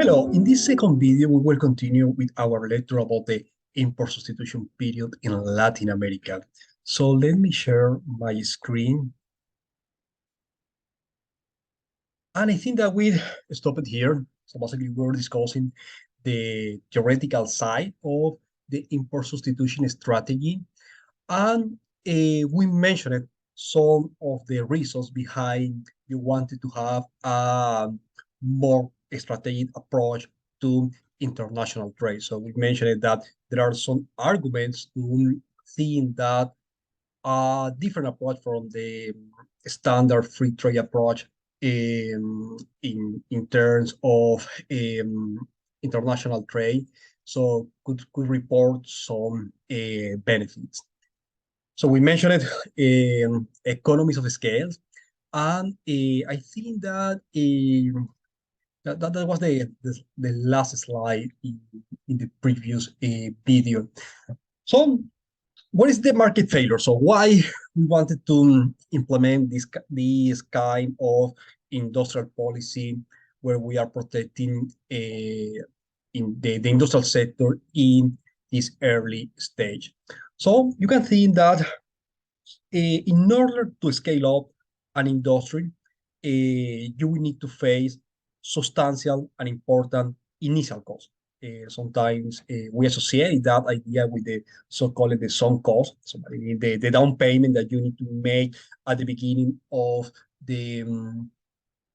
Hello, in this second video, we will continue with our lecture about the import substitution period in Latin America. So let me share my screen. And I think that we stopped here. So basically, we were discussing the theoretical side of the import substitution strategy. And we mentioned some of the reasons behind you wanted to have a more strategic approach to international trade. So we mentioned that there are some arguments to think that a different approach from the standard free trade approach in terms of international trade, so could report some benefits. So we mentioned economies of scale, and I think that that was the last slide in the previous video. So what is the market failure? So why we wanted to implement this kind of industrial policy where we are protecting in the industrial sector in this early stage. So you can think that in order to scale up an industry, you will need to face substantial and important initial costs. Sometimes we associate that idea with the so-called the sunk cost, so the down payment that you need to make at the beginning of the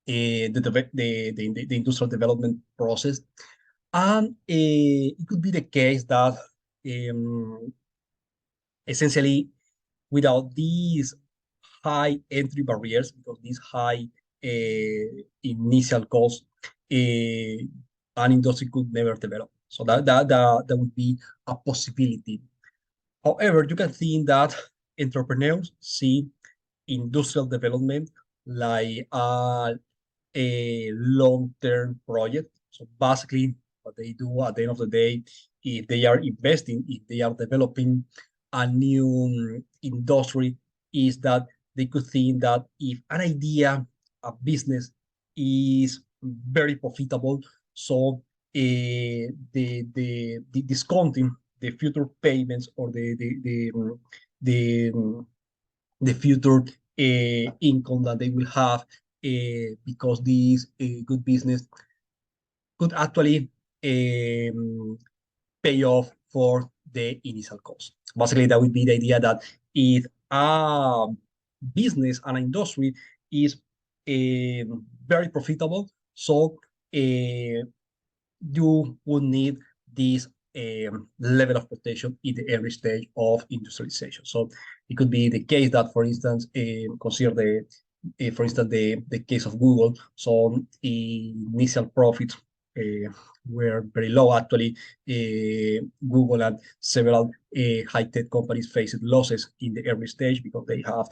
industrial development process. And it could be the case that essentially without these high entry barriers, because these high initial costs, an industry could never develop. So that would be a possibility. However, you can think that entrepreneurs see industrial development like a long-term project. So basically, what they do at the end of the day, if they are investing, if they are developing a new industry, is that they could think that if an idea, a business is very profitable, so the discounting the future payments or the future income that they will have because this good business could actually pay off for the initial cost. Basically, that would be the idea that if a business and industry is very profitable, so you would need this level of protection in the early stage of industrialization. So it could be the case that, for instance, consider for instance, the case of Google. So initial profits were very low. Actually, Google and several high-tech companies faced losses in the early stage because they have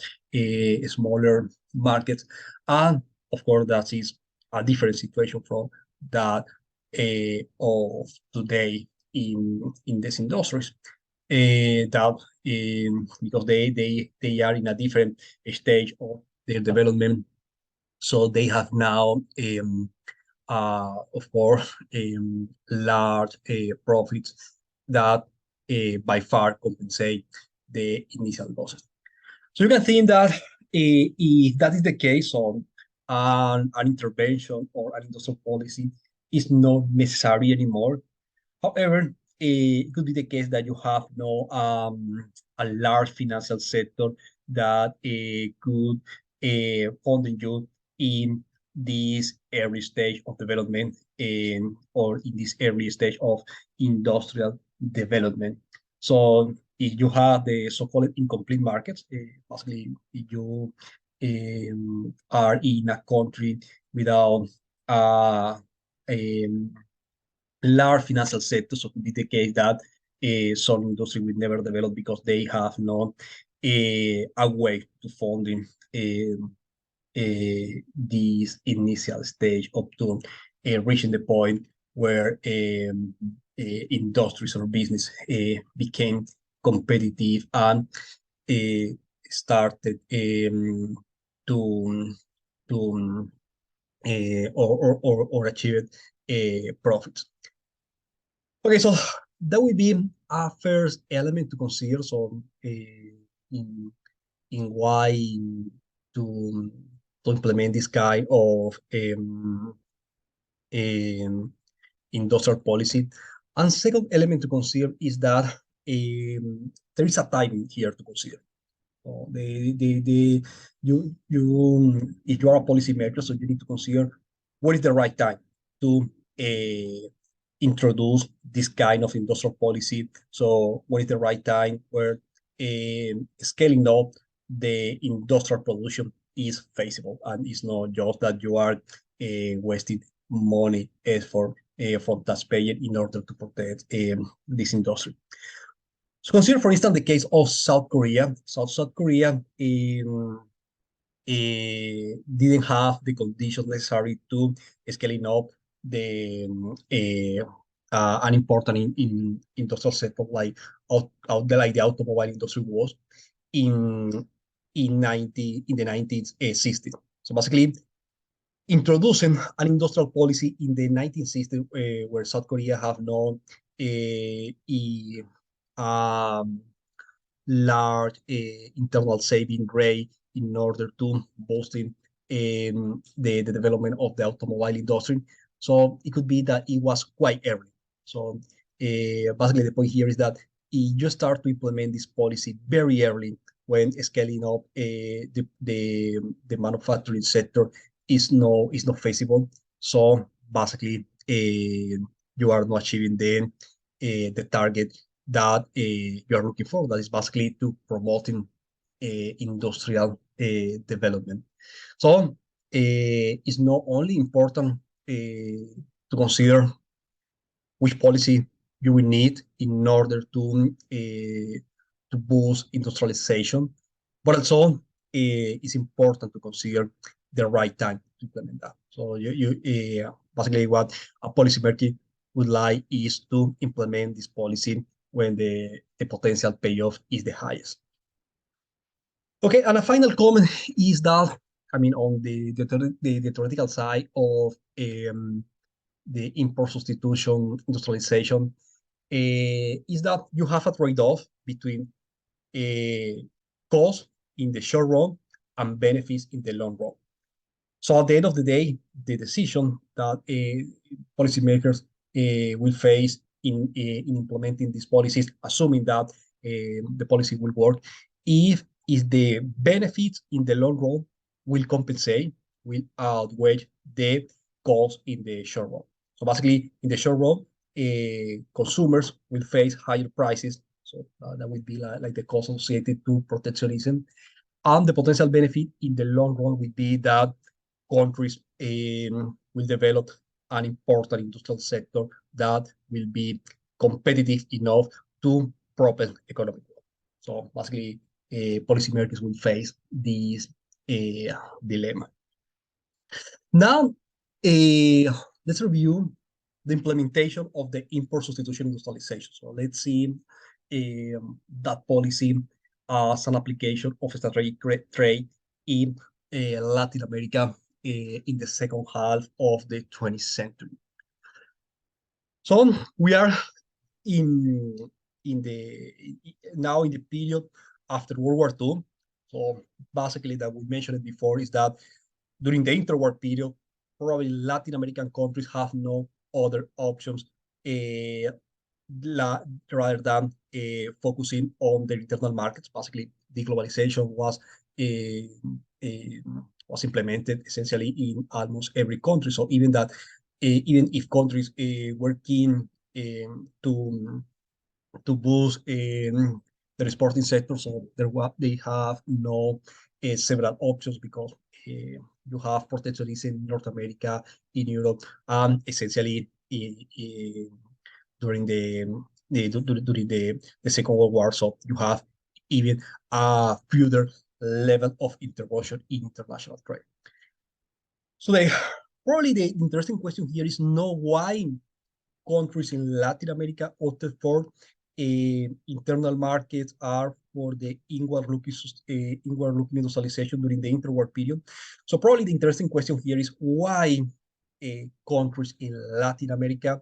smaller markets. And of course, that is a different situation from that of today in these industries. That because they are in a different stage of their development, so they have now of course large profits that by far compensate the initial losses. So you can think that if that is the case, so an intervention or an industrial policy is not necessary anymore. However, it could be the case that you have no a large financial sector that could fund you in this early stage of development or in this early stage of industrial development. So if you have the so-called incomplete markets, basically if you are in a country without large financial sector, so it could be the case that some industry will never develop because they have no a way to funding this initial stage up to reaching the point where industries or business became competitive and started to or achieved profits. Okay, so that would be a first element to consider. So in why to to implement this kind of industrial policy. And second element to consider is that there is a timing here to consider. So if you are a policymaker, so you need to consider what is the right time to introduce this kind of industrial policy. So what is the right time where scaling up the industrial production is feasible and it's not just that you are wasting money for taxpayer in order to protect this industry. So consider, for instance, the case of South Korea. South Korea didn't have the conditions necessary to scaling up an important in industrial sector like the automobile industry was in in the 1960s. So basically, introducing an industrial policy in the 1960s, where South Korea have no um, large internal saving rate in order to boosting the development of the automobile industry. So it could be that it was quite early. So basically the point here is that you start to implement this policy very early when scaling up the manufacturing sector is not feasible. So basically you are not achieving the target that you are looking for. That is basically to promoting industrial development. So it's not only important to consider which policy you will need in order to boost industrialization, but also it's important to consider the right time to implement that. So basically what a policymaker would like is to implement this policy when the potential payoff is the highest. Okay, and a final comment is that, I mean, on the theoretical side of the import substitution industrialization, is that you have a trade-off between cost in the short run and benefits in the long run. So at the end of the day, the decision that policymakers will face in implementing these policies, assuming that the policy will work, if the benefits in the long run will compensate, will outweigh the costs in the short run. So basically, in the short run, consumers will face higher prices. So that will be like the cost associated to protectionism. And the potential benefit in the long run will be that countries will develop an important industrial sector that will be competitive enough to propel economic growth. So basically, policymakers will face this dilemma. Now, let's review the implementation of the import substitution industrialization. So let's see that policy as an application of strategic trade in Latin America in the second half of the 20th century. So we are in now in the period after World War II. So basically, that we mentioned it before, is that during the interwar period, probably Latin American countries have no other options rather than focusing on their internal markets. Basically, deglobalization was implemented essentially in almost every country. So even that, even if countries were keen to boost their sporting sector, so they have no several options, because you have protectionism in North America, in Europe, and essentially during the Second World War. So you have even a further level of intervention in international trade. So probably the interesting question here is not why countries in Latin America opted for internal markets are for the inward-looking industrialization during the interwar period. So probably the interesting question here is why countries in Latin America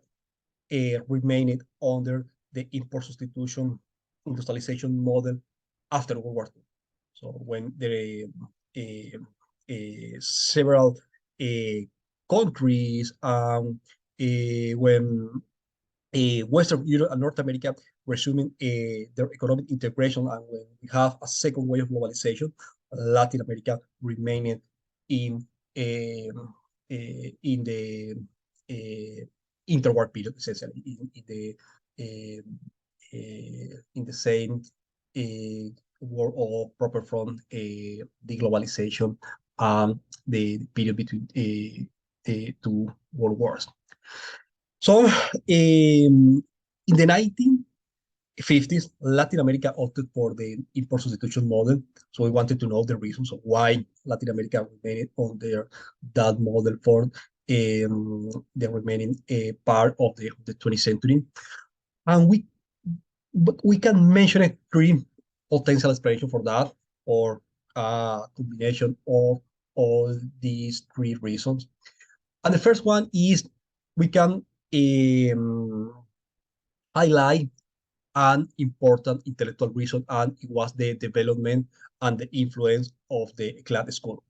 remained under the import substitution industrialization model after World War II. So when there several countries, when Western Europe and North America resuming their economic integration, and when we have a second wave of globalization, Latin America remaining in in the interwar period, essentially in the same war of proper from deglobalization and the period between the two world wars. So in the 1950s, Latin America opted for the import substitution model. So we wanted to know the reasons of why Latin America remained on that model for the remaining part of the 20th century. And we can mention three potential explanations for that, or a combination of all these three reasons. And the first one is we can highlight an important intellectual reason, and it was the development and the influence of the CLAD school.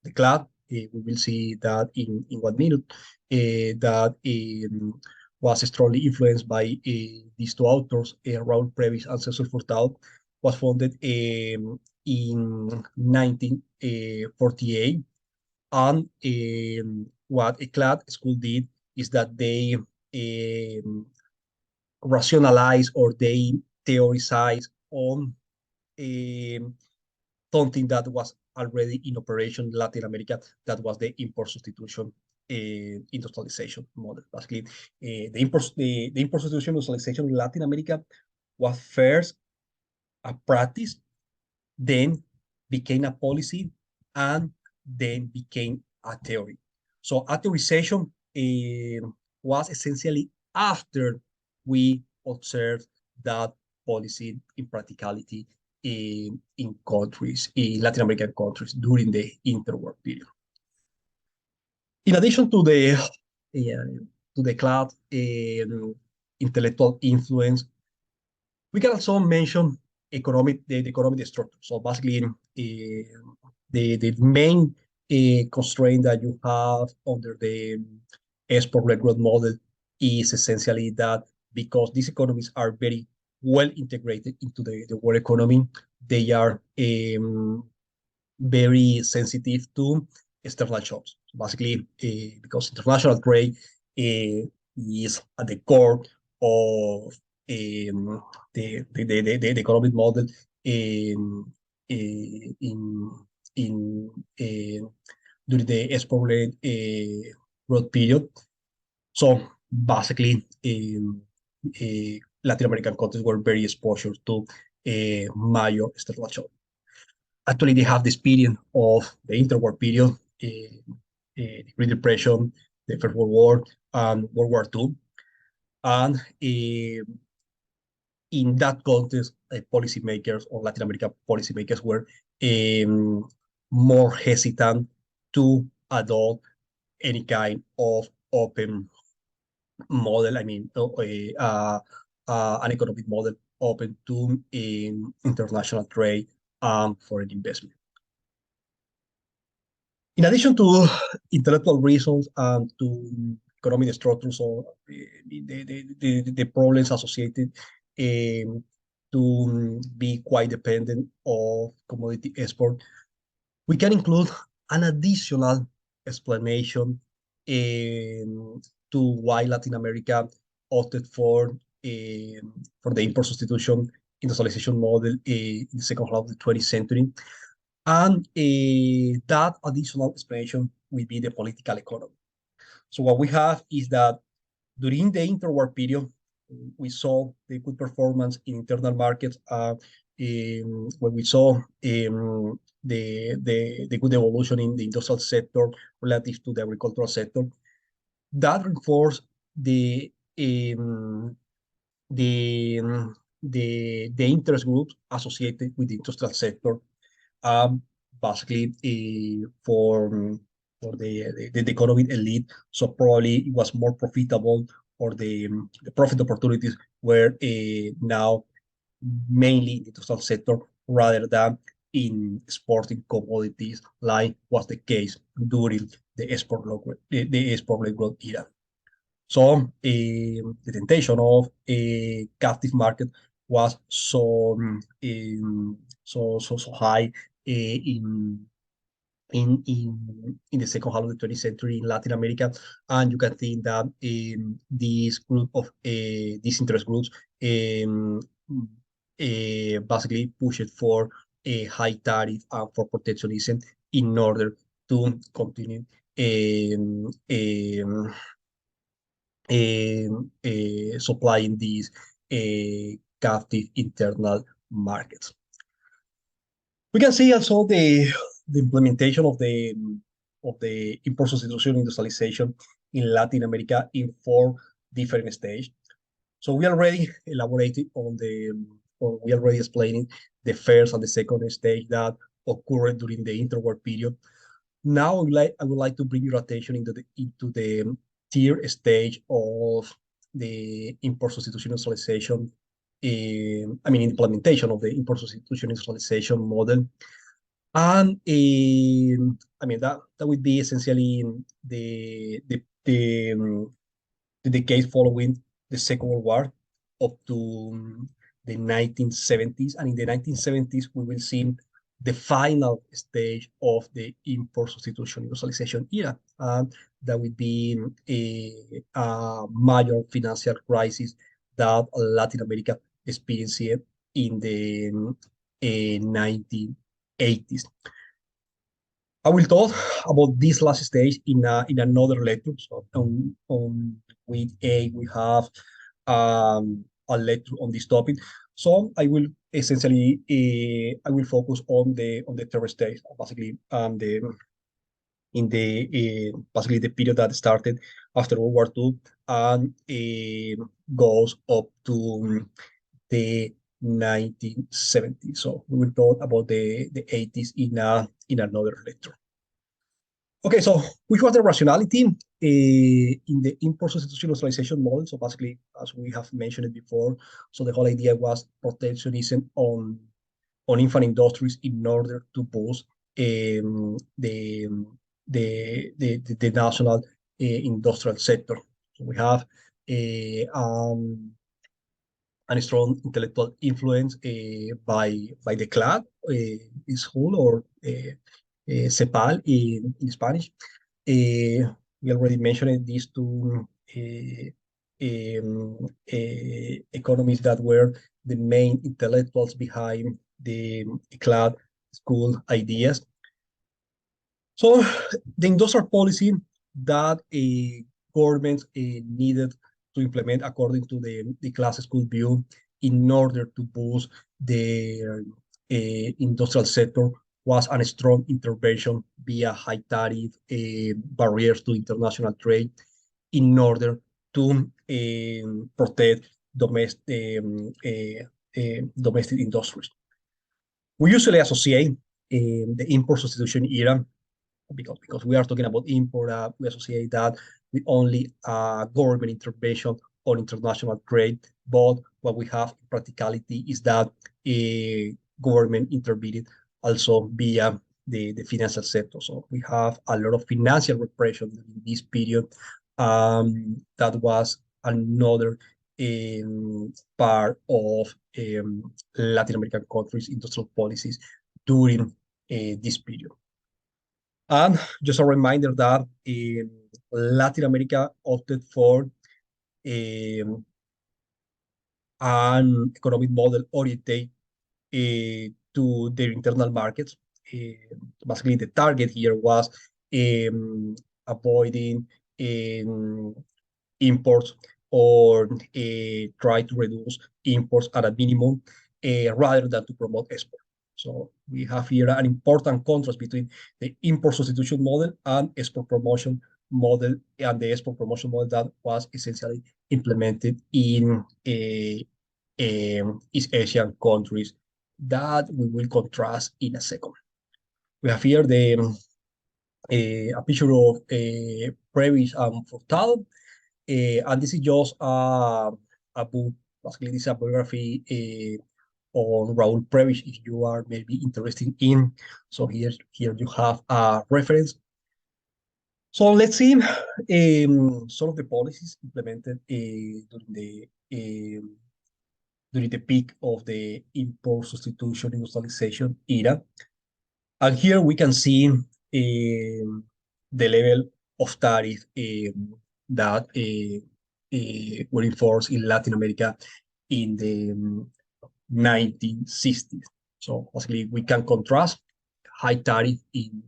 The CLAD, we will see that in 1 minute, that was strongly influenced by these two authors, Raúl Previs and César Furtado, was founded in 1948. And what a CLAD school did is that they rationalize, or they theorize on something that was already in operation in Latin America, that was the import substitution industrialization model. Basically, the import substitution industrialization in Latin America was first a practice, then became a policy, and then became a theory. So authorization was essentially after we observed that policy in practicality in countries, in Latin American countries during the interwar period. In addition to the CLAD intellectual influence, we can also mention the economic structure. So basically, the main constraint that you have under the export-led growth model is essentially that because these economies are very well integrated into the world economy, they are very sensitive to external shocks. So basically, because international trade is at the core of the economic model during the export-led growth period. So basically, Latin American countries were very exposed to major external shock. Actually, they have the experience of the interwar period, the Great Depression, the First World War, and World War II. And in that context, policymakers, or Latin American policymakers, were more hesitant to adopt any kind of open model. I mean, an economic model open to international trade and foreign investment. In addition to intellectual reasons and to economic structures, or the problems associated to be quite dependent of commodity export, we can include an additional explanation to why Latin America opted for the import substitution industrialization model in the second half of the 20th century. And that additional explanation will be the political economy. So what we have is that during the interwar period, we saw the good performance in internal markets, when we saw the good evolution in the industrial sector relative to the agricultural sector. That reinforced the interest groups associated with the industrial sector, basically for the economic elite. So probably it was more profitable, or the profit opportunities were now mainly in the industrial sector rather than in exporting commodities, like was the case during the export-led growth era. So the temptation of a captive market was so high in in the second half of the 20th century in Latin America, and you can think that this group of these interest groups um, basically pushed for a high tariff and for protectionism in order to continue supplying these captive internal markets. We can see also the implementation of the import substitution industrialization in Latin America in four different stages. So we already elaborated on or we already explained the first and the second stage that occurred during the interwar period. Now I would like to bring your attention into the third stage of the import substitution industrialization. I mean, implementation of the import substitution industrialization model. And I mean that would be essentially the case following the Second World War up to the 1970s. And in the 1970s, we will see the final stage of the import substitution industrialization era. And that would be a major financial crisis that Latin America experienced in the 1980s. I will talk about this last stage in another lecture. So on week 8, we have a lecture on this topic. So I will essentially I will focus on the third stage, basically basically the period that started after World War II and goes up to the 1970s. So we will talk about the 80s in another lecture. Okay, so which was the rationality in the import substitution industrialization model? So basically, as we have mentioned it before, so the whole idea was protectionism on infant industries in order to boost the national industrial sector. So we have a strong intellectual influence by the CLAD in school, or CEPAL in Spanish. We already mentioned these two economies that were the main intellectuals behind the CLAD school ideas. So the industrial policy that governments needed to implement according to the class school view in order to boost the industrial sector was a strong intervention via high tariff barriers to international trade in order to protect domestic industries. We usually associate the import substitution era, because we are talking about import, we associate that with only government intervention on international trade. But what we have in practicality is that government intervened also via the financial sector. So we have a lot of financial repression in this period. That was another part of Latin American countries' industrial policies during this period. And just a reminder that Latin America opted for an economic model oriented to their internal markets. Basically, the target here was avoiding imports, or try to reduce imports at a minimum rather than to promote export. So we have here an important contrast between the import substitution model and export promotion model, and the export promotion model that was essentially implemented in East Asian countries that we will contrast in a second. We have here a picture of Previs and Fortal. And this is just a book, basically this is a biography on Raul Previs if you are maybe interested in. So here you have a reference. So let's see some of the policies implemented um, during the peak of the import substitution industrialization era. And here we can see the level of tariff that were enforced in Latin America in the 1960s. So basically, we can contrast high tariff in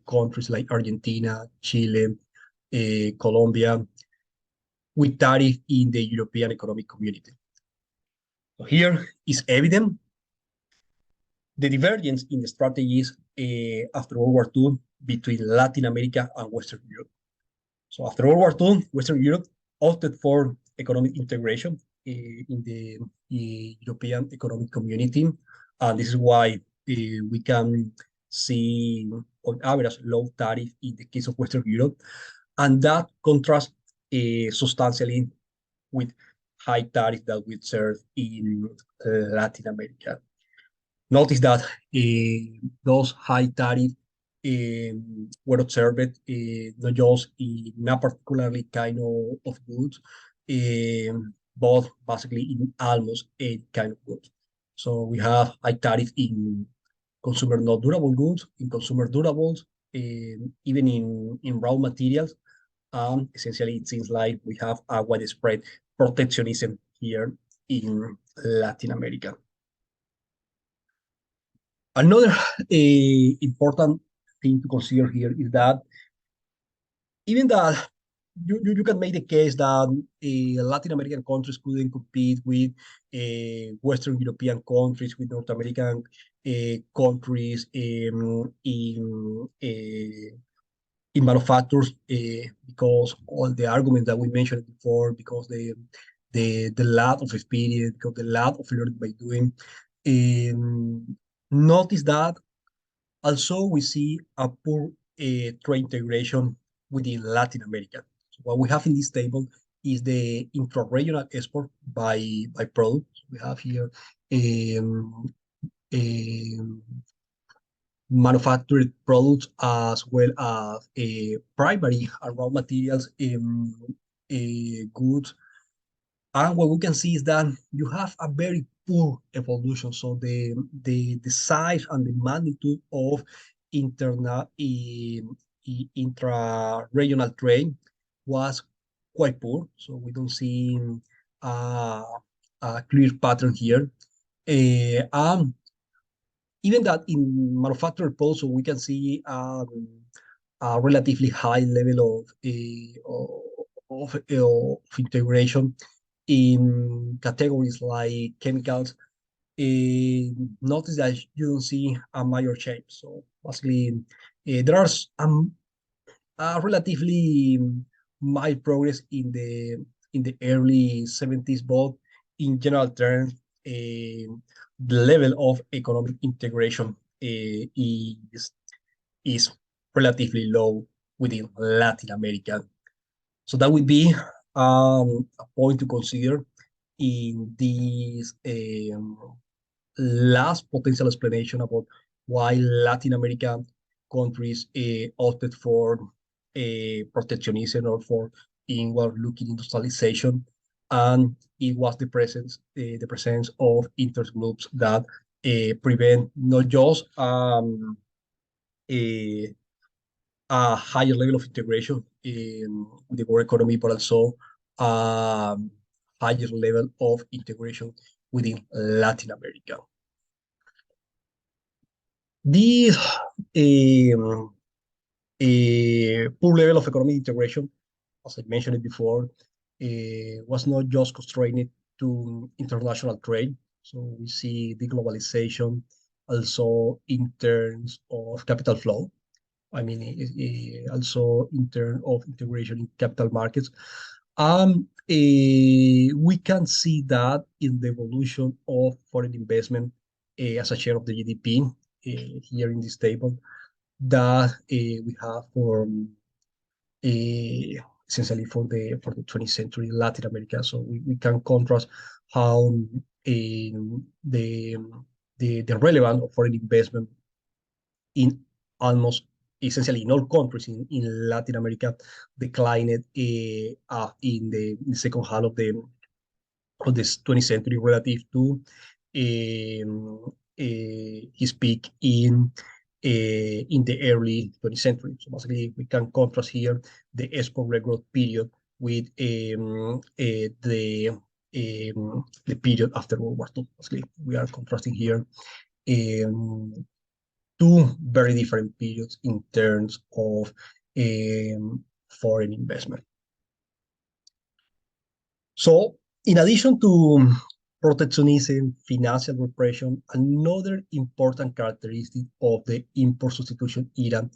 countries like Argentina, Chile, Colombia, with tariff in the European Economic Community. So here is evident the divergence in the strategies after World War II between Latin America and Western Europe. So after World War II, Western Europe opted for economic integration in the European Economic Community. And this is why we can see, on average, low tariff in the case of Western Europe. And that contrasts substantially with high tariff that we observe in Latin America. Notice that those high tariffs were observed not just in a particularly kind of goods, but basically in almost any kind of goods. So we have high tariff in consumer not durable goods, in consumer durables, even in raw materials. Essentially, it seems like we have a widespread protectionism here in Latin America. Another important thing to consider here is that even that you can make the case that Latin American countries couldn't compete with Western European countries, with North American countries in manufacturers because all the arguments that we mentioned before, because the lack of experience, because the lack of learning by doing. Notice that also we see a poor trade integration within Latin America. So what we have in this table is the intra-regional export by product. So we have here um, manufactured products as well as primary and raw materials goods. And what we can see is that you have a very poor evolution. So the size and the magnitude of intra-regional trade was quite poor. So we don't see a clear pattern here. And even that in manufactured products, so we can see a relatively high level of integration in categories like chemicals. Notice that you don't see a major change. So basically, there are a relatively mild progress in the early 70s, but in general terms, the level of economic integration is relatively low within Latin America. So that would be a point to consider in this last potential explanation about why Latin American countries opted for protectionism or for inward-looking industrialization, and it was the presence of interest groups that prevent not just a higher level of integration in the world economy, but also a higher level of integration within Latin America. This poor level of economic integration, as I mentioned it before, was not just constrained to international trade. So we see deglobalization also in terms of capital flow. I mean, also in terms of integration in capital markets. We can see that in the evolution of foreign investment as a share of the GDP here in this table. that we have for essentially for the 20th century Latin America. So we can contrast how the, the relevance of foreign investment in almost essentially in all countries in Latin America declined in the second half of this 20th century relative to his peak in the early 20th century. So basically, we can contrast here the export regrowth period with the period after World War II. Basically, we are contrasting here um, two very different periods in terms of foreign investment. So, in addition to protectionism, financial repression, another important characteristic of the import substitution era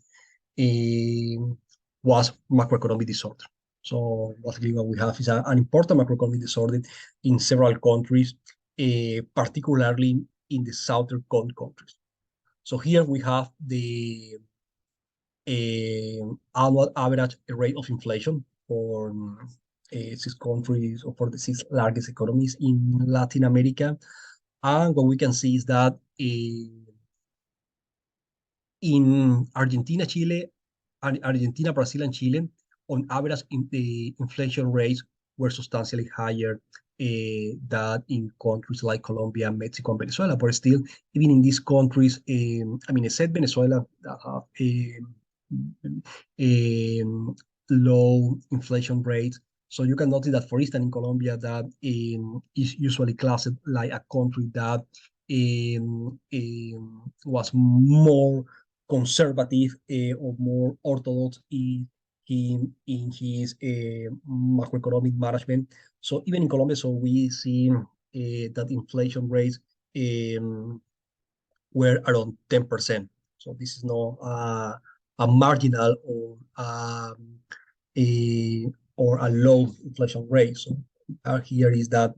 was macroeconomic disorder. So basically what we have is an important macroeconomic disorder in several countries, particularly in the southern countries. So here we have the annual average rate of inflation for six countries or for the six largest economies in Latin America. And what we can see is that in Argentina, Chile, Argentina, Brazil, and Chile, on average, the inflation rates were substantially higher than in countries like Colombia, Mexico, and Venezuela. But still, even in these countries, I mean, except Venezuela, that have low inflation rates. So you can notice that, for instance, in Colombia, that is usually classed like a country that was more conservative or more orthodox in his macroeconomic management. So even in Colombia, so we see that inflation rates were around 10%. So this is not a marginal or a low inflation rate. So here is that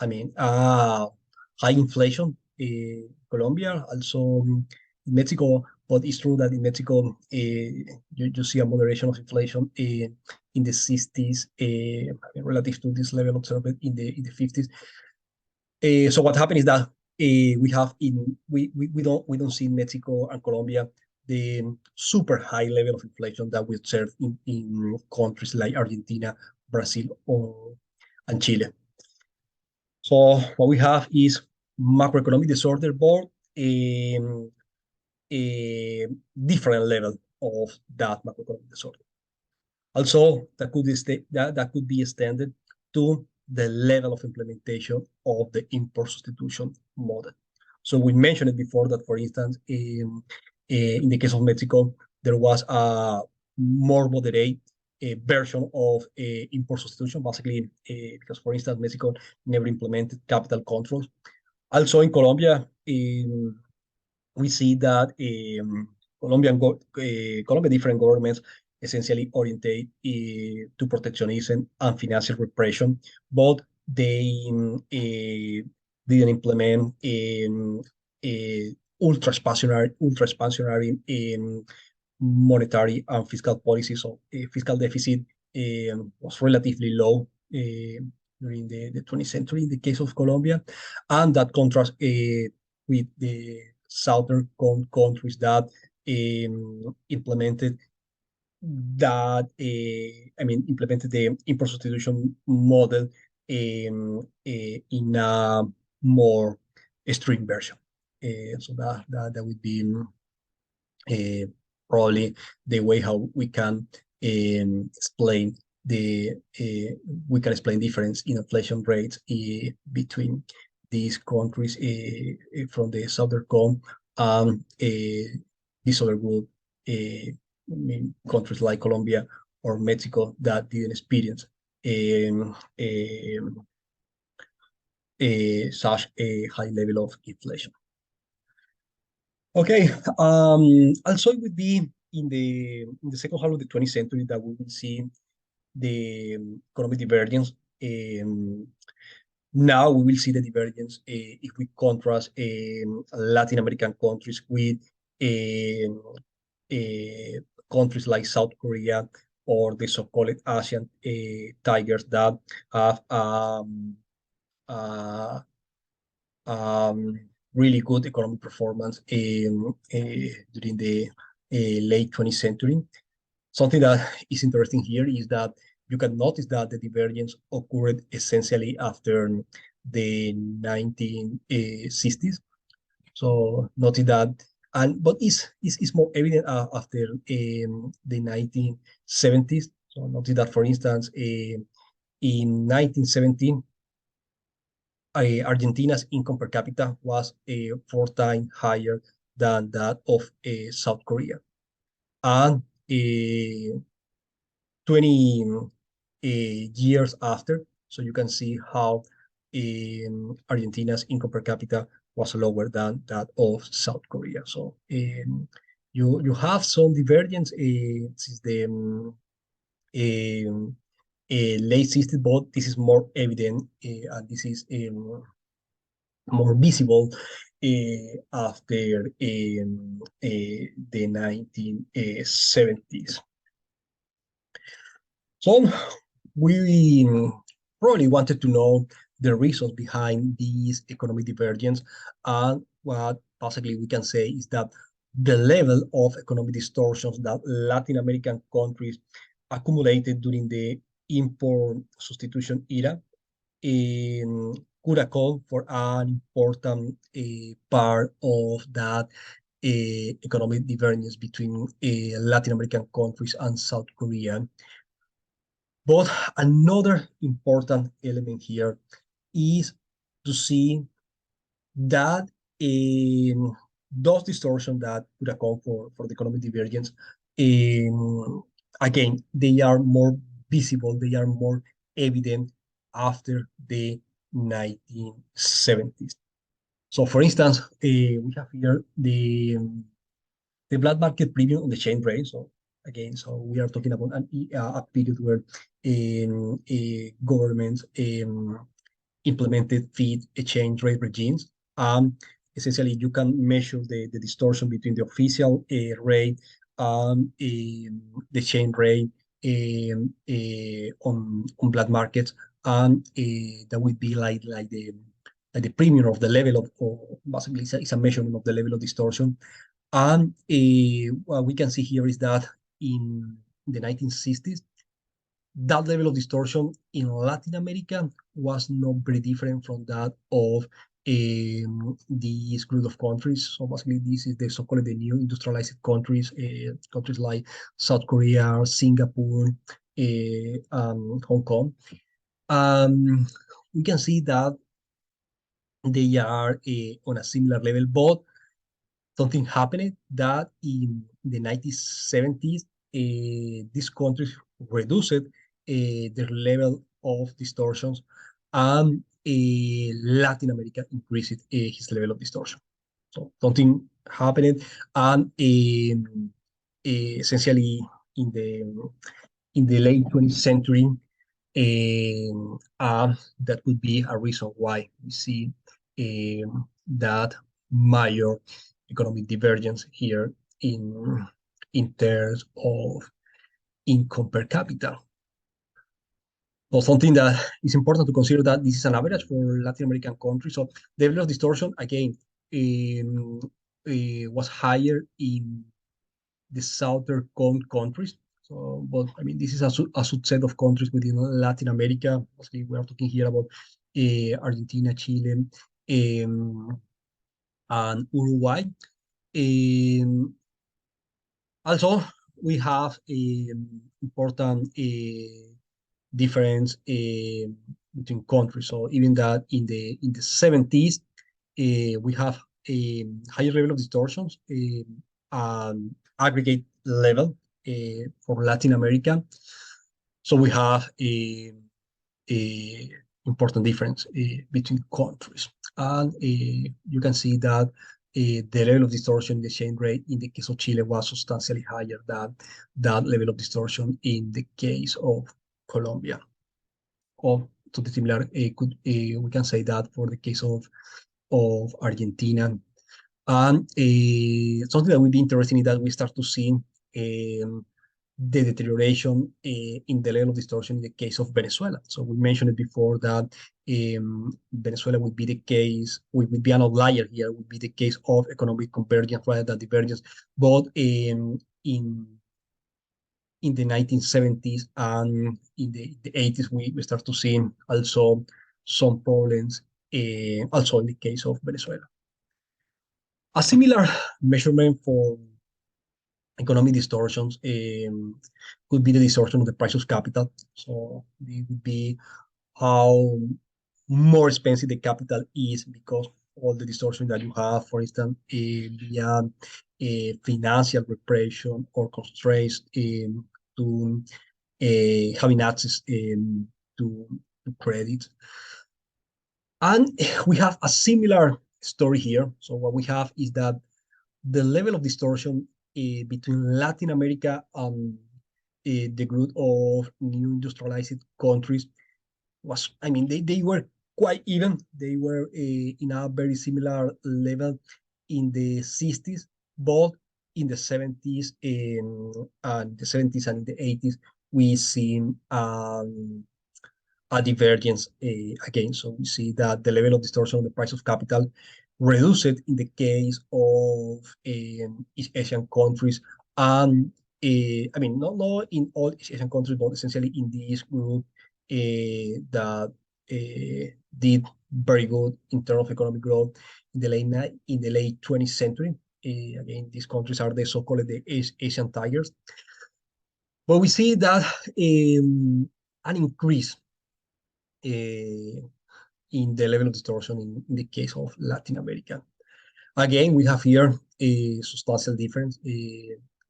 I mean high inflation in Colombia, also in Mexico. But it's true that in Mexico you see a moderation of inflation in the 60s relative to this level observed in the 50s. So what happened is that we don't see in Mexico and Colombia the super high level of inflation that we observe in countries like Argentina, Brazil, and Chile. So what we have is macroeconomic disorder, but a different level of that macroeconomic disorder. Also, that could be extended to the level of implementation of the import substitution model. So we mentioned it before that, for instance, in the case of Mexico, there was a more moderate version of import substitution, basically because, for instance, Mexico never implemented capital controls. Also in Colombia, we see that Colombia different governments essentially orientate to protectionism and financial repression, but they didn't implement ultra expansionary monetary and fiscal policies. So fiscal deficit was relatively low during the 20th century in the case of Colombia, and that contrasts with the southern countries that implemented implemented the import substitution model in a more extreme version. So that would be probably the way how we can explain difference in inflation rates between these countries from the southern cone and this other group, countries like Colombia or Mexico that didn't experience such a high level of inflation. Okay, also it would be in the second half of the 20th century that we will see the economic divergence Now we will see the divergence if we contrast Latin American countries with um, countries like South Korea or the so-called Asian tigers that have uh, really good economic performance during the late 20th century. Something that is interesting here is that you can notice that the divergence occurred essentially after the 1960s. So notice that, and but it's more evident after the 1970s. So notice that, for instance, in 1917, Argentina's income per capita was 4 times higher than that of South Korea. And 20 years after, so you can see how Argentina's income per capita was lower than that of South Korea. So you have some divergence since the um, late 60s, but this is more evident and this is more visible after the 1970s. So we probably wanted to know the reasons behind these economic divergence, and what possibly we can say is that the level of economic distortions that Latin American countries accumulated during the import substitution era could account for an important part of that economic divergence between Latin American countries and South Korea. But another important element here is to see that those distortions that could account for the economic divergence, again, they are more visible, they are more evident after the 1970s. So, for instance, we have here the black market premium on the chain rate. So again, so we are talking about a period where governments implemented feed exchange rate regimes. Essentially, you can measure the distortion between the official rate and the exchange rate on black markets, and that would be like the premium of the level of, or basically it's a measurement of the level of distortion. And what we can see here is that in the 1960s, that level of distortion in Latin America was not very different from that of these group of countries. So basically, this is the so-called the new industrialized countries, countries like South Korea, Singapore, Hong Kong. We can see that they are on a similar level, but something happened that in the 1970s, these countries reduced their level of distortions, and Latin America increased his level of distortion. So something happened, and essentially in the late 20th century, that would be a reason why we see that major economic divergence here in terms of income per capita. So something that is important to consider that this is an average for Latin American countries. So the level of distortion, again, was higher in the southern countries. So, but I mean, this is a subset of countries within Latin America. Mostly, we are talking here about Argentina, Chile, and Uruguay. Also, we have important difference between countries. So even that in the 70s, we have a higher level of distortions, aggregate level for Latin America. So we have a important difference between countries, and you can see that the level of distortion in the exchange rate in the case of Chile was substantially higher than that level of distortion in the case of Colombia. Or something similar. We can say that for the case of Argentina. And something that would be interesting is that we start to see the deterioration in the level of distortion in the case of Venezuela. So we mentioned it before that Venezuela would be the case, would be an outlier here, would be the case of economic convergence rather than divergence. But in the 1970s and in the 80s, we start to see also some problems, also in the case of Venezuela. A similar measurement for economic distortions could be the distortion of the price of capital. So it would be how more expensive the capital is because all the distortion that you have, for instance, via financial repression or constraints to having access to credit. And we have a similar story here. So what we have is that the level of distortion between Latin America and the group of new industrialized countries was, I mean, they were quite even. They were in a very similar level in the 60s, but in the 70s and in the 80s, we see a divergence again. So we see that the level of distortion of the price of capital reduced in the case of East Asian countries. And I mean, not in all East Asian countries, but essentially in this group that did very good in terms of economic growth in the late 20th century. Again, these countries are the so-called the Asian tigers. But we see that an increase in the level of distortion in the case of Latin America. Again, we have here a substantial difference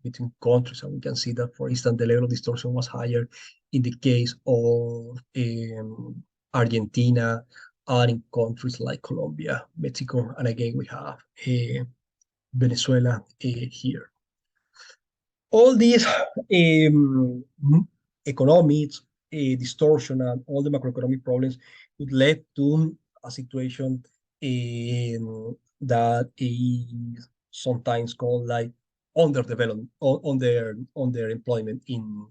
between countries, and we can see that, for instance, the level of distortion was higher in the case of Argentina and in countries like Colombia, Mexico, and again, we have Venezuela here. All these economics, distortion, and all the macroeconomic problems would lead to a situation that is sometimes called like underdevelopment or underemployment in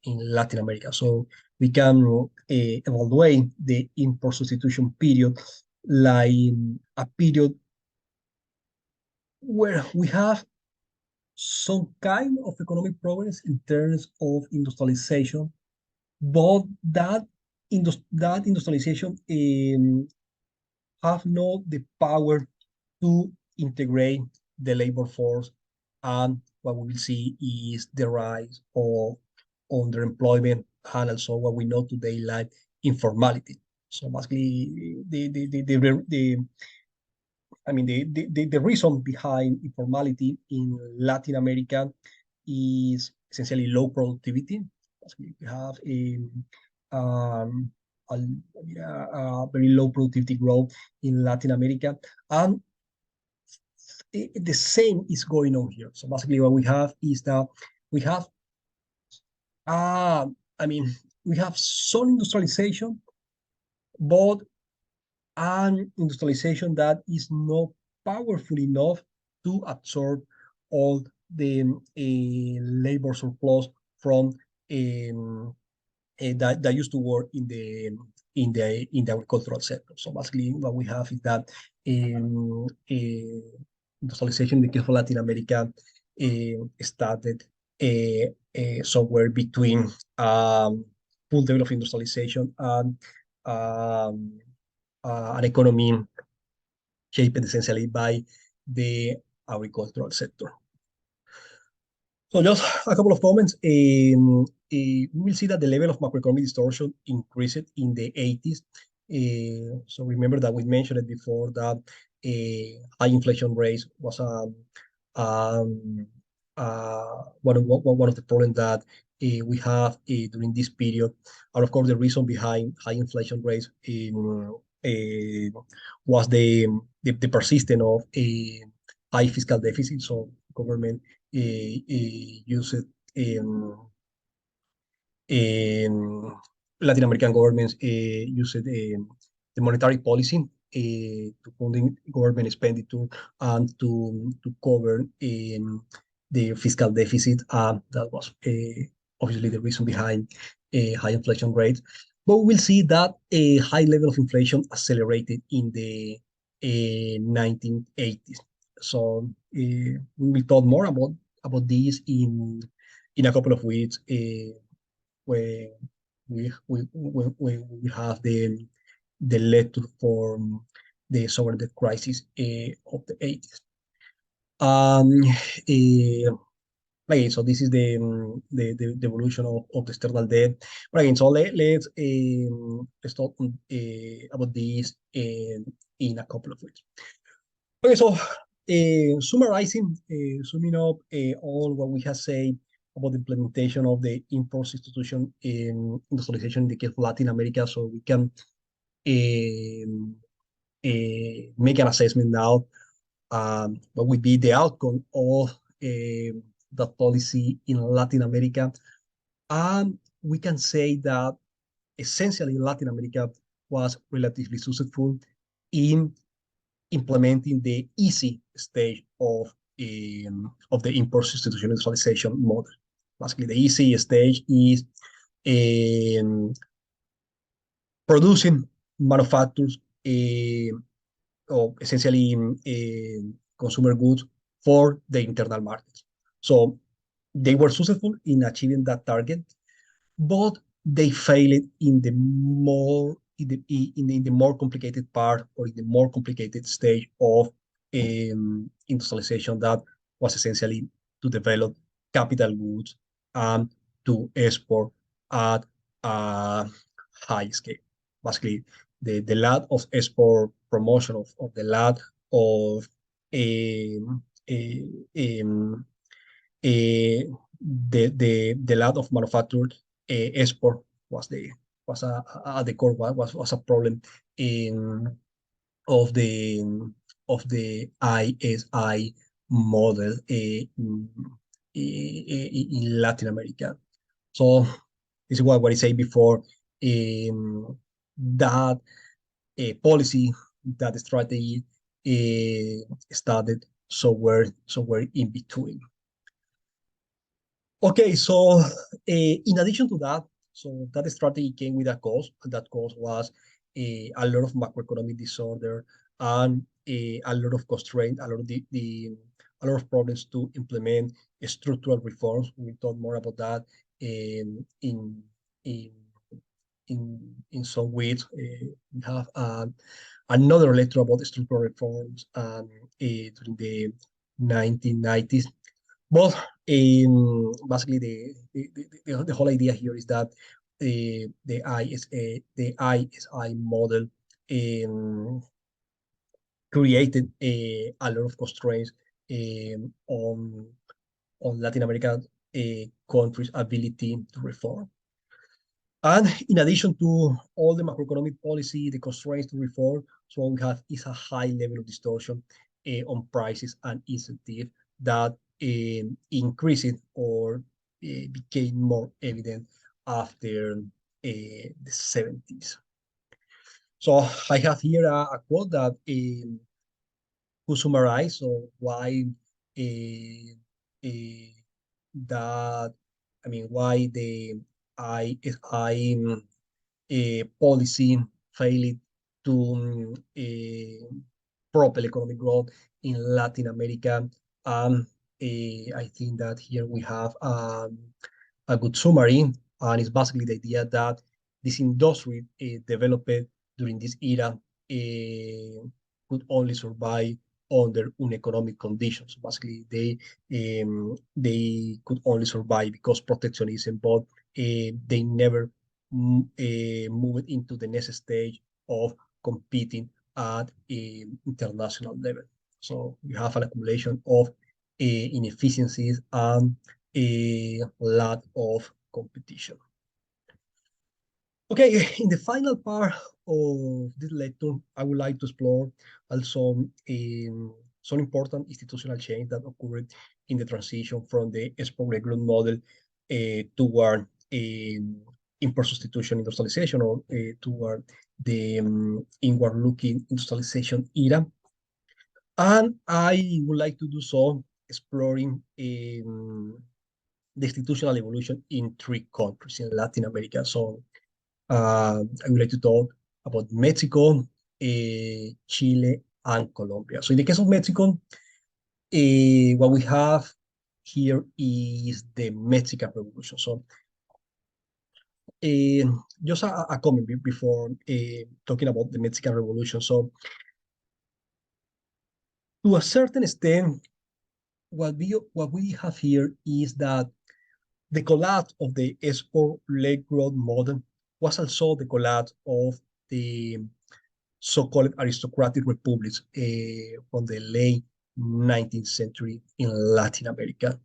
Latin America. So we can evaluate the import substitution period like a period where we have some kind of economic progress in terms of industrialization, but that industrialization have not the power to integrate the labor force, and what we will see is the rise of underemployment and also what we know today like informality. So basically, the reason behind informality in Latin America is essentially low productivity. We have um, a, a very low productivity growth in Latin America, and the same is going on here. So basically, what we have is that we have, uh, I mean, we have some industrialization, but an industrialization that is not powerful enough to absorb all the labor surplus from that used to work in the agricultural sector. So basically, what we have is that industrialization in the case of Latin America started somewhere between full level of industrialization and um, an economy shaped essentially by the agricultural sector. So just a couple of comments. We will see that the level of macroeconomic distortion increased in the 80s. So remember that we mentioned it before that high inflation rates was um, one of the problems that we have during this period. And of course, the reason behind high inflation rates was the persistence of a high fiscal deficit. So government use it in Latin American governments used the monetary policy to funding government expenditure and to cover the fiscal deficit. That was obviously the reason behind a high inflation rate. But we'll see that a high level of inflation accelerated in the 1980s. So we will talk more about this in a couple of weeks when we have the lecture for the sovereign debt crisis of the 80s. Again, so this is the evolution of the external debt. But again, so let's talk about this in a couple of weeks. Okay, so summarizing, summing up all what we have said about the implementation of the import-substitution in industrialization in the case of Latin America, so we can make an assessment now what would be the outcome of that policy in Latin America. And we can say that essentially Latin America was relatively successful in implementing the easy stage of the import-substitution industrialization model. Basically, the easy stage is producing manufactures or essentially consumer goods for the internal markets. So they were successful in achieving that target, but they failed in the more in the more complicated part or in the more complicated stage of industrialization that was essentially to develop capital goods and to export at a high scale. Basically, the lack of export promotion of the lack of um, the lack of manufactured export was the core was a problem in of the ISI model in Latin America. So this is what I said before. That policy, that strategy started somewhere in between. Okay, so in addition to that, so that strategy came with a cost, and that cost was a lot of macroeconomic disorder and a lot of constraint, a lot of problems to implement structural reforms. We'll talk more about that in in in some weeks. We have another lecture about structural reforms during the 1990s. But basically, the whole idea here is that the ISI model created a lot of constraints on Latin American countries' ability to reform. And in addition to all the macroeconomic policy, the constraints to reform, so what we have is a high level of distortion on prices and incentive that increased or became more evident after the 70s. So I have here a quote that who summarize so why that I mean why the I policy failed to propel economic growth in Latin America. I think that here we have a good summary, and it's basically the idea that this industry developed during this era could only survive under uneconomic conditions. Basically, they could only survive because protectionism, but they never moved into the next stage of competing at international level. So you have an accumulation of inefficiencies and a lack of competition. Okay, in the final part of this lecture, I would like to explore also some important institutional change that occurred in the transition from the export regular model toward import-substitution industrialization, or toward the inward-looking industrialization era. And I would like to do so exploring the institutional evolution in three countries in Latin America. So I would like to talk about Mexico, Chile, and Colombia. So in the case of Mexico, what we have here is the Mexican Revolution. So just a comment before talking about the Mexican Revolution. So to a certain extent, what we have here is that the collapse of the export-led growth model was also the collapse of the so-called aristocratic republics from the late 19th century in Latin America.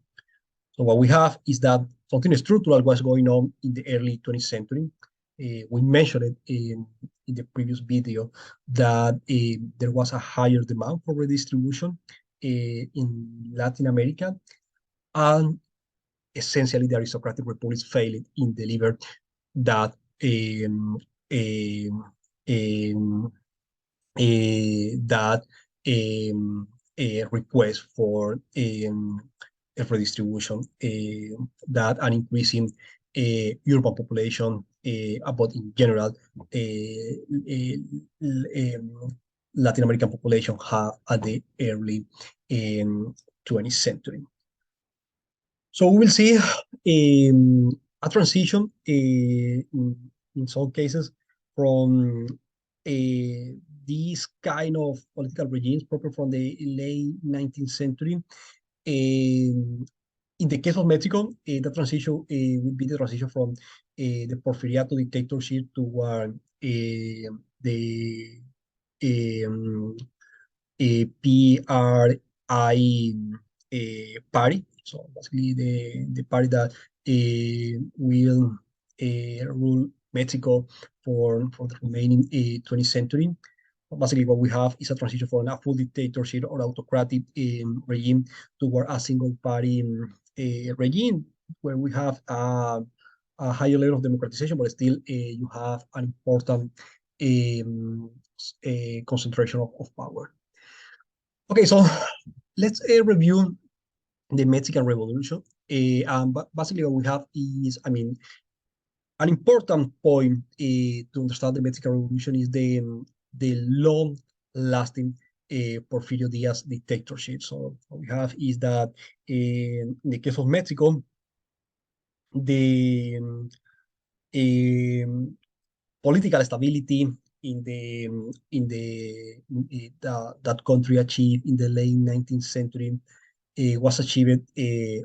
So what we have is that something structural was going on in the early 20th century. We mentioned it in the previous video that there was a higher demand for redistribution in Latin America, and essentially the aristocratic republics failed in deliver that um, um, um, that request for a redistribution, that an increasing urban population, but in general, Latin American population have at the early 20th century. So we will see a transition in some cases from these kind of political regimes proper from the late 19th century. In the case of Mexico, the transition would be the transition from the Porfiriato dictatorship toward the um, PRI party. So basically, the party that will rule Mexico for the remaining 20th century. Basically, what we have is a transition from a full dictatorship or autocratic regime toward a single party regime, where we have a higher level of democratization, but still you have an important concentration of power. Okay, so let's review the Mexican Revolution. But basically, what we have is, I mean, an important point to understand the Mexican Revolution is the long-lasting Porfirio Diaz dictatorship. So what we have is that in the case of Mexico, the political stability that country achieved in the late 19th century was achieved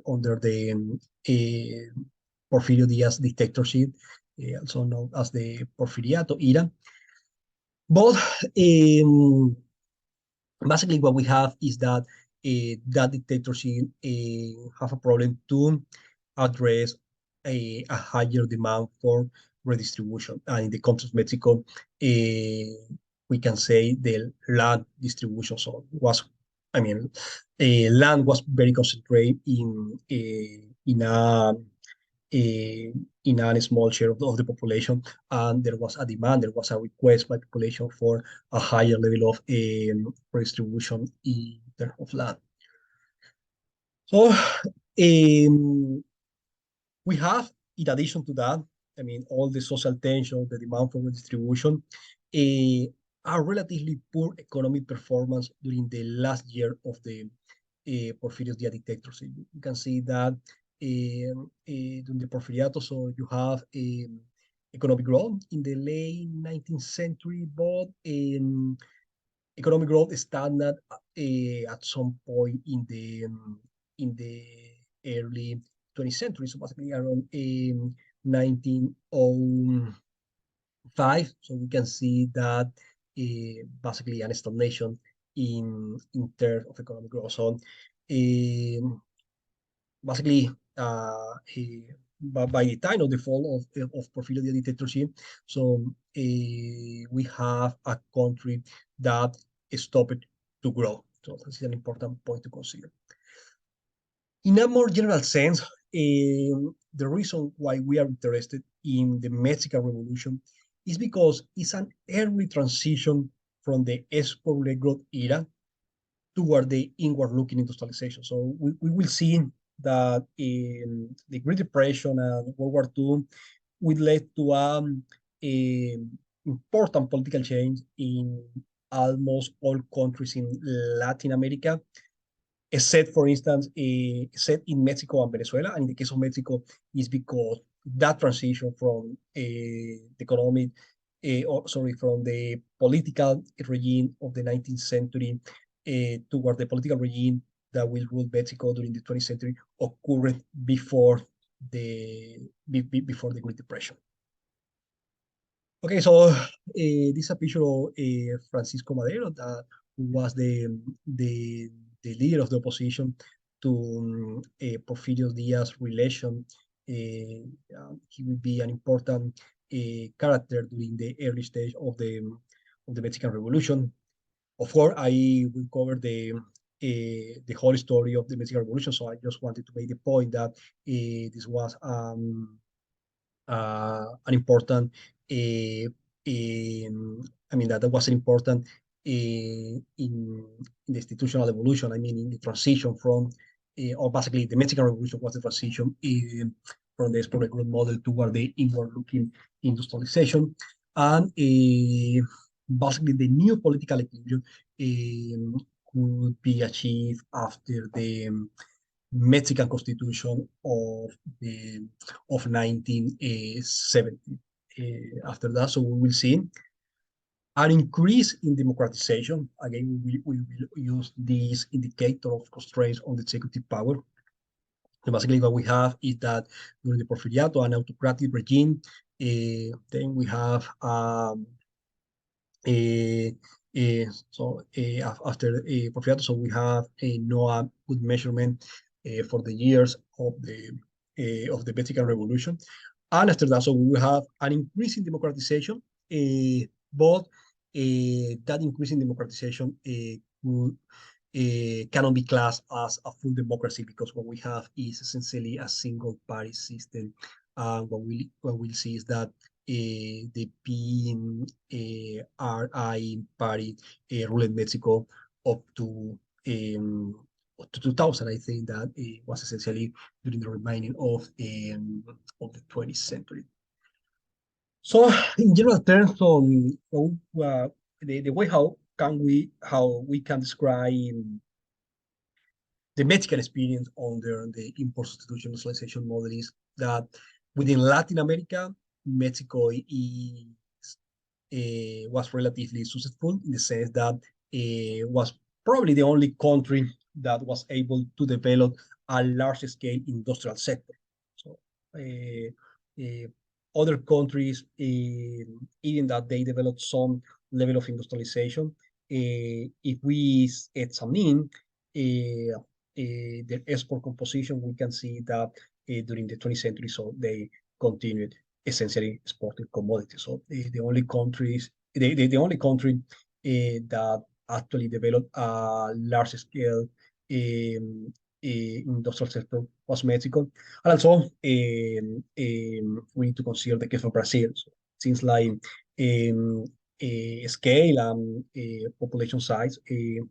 under the Porfirio Diaz dictatorship, also known as the Porfiriato era. But basically, what we have is that that dictatorship have a problem to address a higher demand for redistribution. And in the context of Mexico, we can say the land distribution. So was, I mean, land was very concentrated in a small share of the population, and there was a demand, there was a request by population for a higher level of redistribution in terms of land. So we have, in addition to that, I mean, all the social tension, the demand for redistribution, a relatively poor economic performance during the last year of the Porfirio Diaz dictatorship. You can see that during the Porfiriato, so you have economic growth in the late 19th century, but economic growth stagnant at some point in the early 20th century, so basically around 1905. So we can see that basically an stagnation in terms of economic growth. So basically, by the time of the fall of Porfirio Diaz dictatorship, so we have a country that stopped to grow. So this is an important point to consider. In a more general sense, the reason why we are interested in the Mexican Revolution is because it's an early transition from the export-led growth era toward the inward-looking industrialization. So we will see that in the Great Depression and World War II, will lead to a important political change in almost all countries in Latin America, except, for instance, except in Mexico and Venezuela. And in the case of Mexico, is because that transition from the economic, from the political regime of the 19th century toward the political regime that will rule Mexico during the 20th century occurred before the Great Depression. Okay, so this is a picture of Francisco Madero, that was the leader of the opposition to Porfirio Diaz's relation. He will be an important character during the early stage of the Mexican Revolution. Of course, I will cover the whole story of the Mexican Revolution, so I just wanted to make the point that this was an important, I mean, that was an important in the institutional evolution. I mean, in the transition from, or basically the Mexican Revolution was the transition from the export growth model toward the inward-looking industrialization. And basically the new political equilibrium could be achieved after the Mexican Constitution of 1970. After that, so we will see an increase in democratization. Again, we will use this indicator of constraints on the executive power. So basically, what we have is that during the Porfiriato, an autocratic regime, then we have after Porfiriato, so we have no good measurement for the years of the Mexican Revolution. And after that, so we will have an increase in democratization, but that increase in democratization will, cannot be classed as a full democracy, because what we have is essentially a single party system. What we'll see is that the PRI party ruled Mexico up to 2000. I think that it was essentially during the remaining of the 20th century. So, in general terms, the way how we can describe the Mexican experience under the import-substitution industrialization model is that within Latin America, Mexico was relatively successful in the sense that was probably the only country that was able to develop a large-scale industrial sector. So other countries, even that they developed some level of industrialization, if we examine their export composition, we can see that during the 20th century, so they continued essentially exporting commodities. So the only only country that actually developed a large scale industrial sector was Mexico. And also, we need to consider the case of Brazil. So things like scale and population size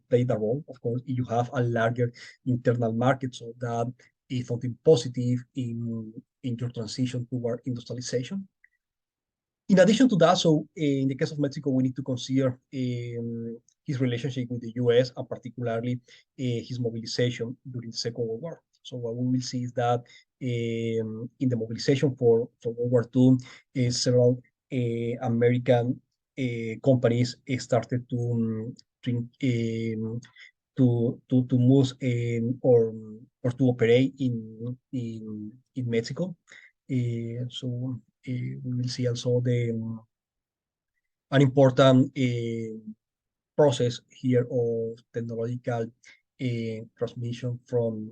play the role. Of course, you have a larger internal market, so that is something positive in your transition toward industrialization. In addition to that, so in the case of Mexico, we need to consider his relationship with the US, and particularly his mobilization during the Second World War. So what we will see is that in the mobilization for World War II, several American companies started to move or to operate in Mexico. So we will see also an important process here of technological transmission from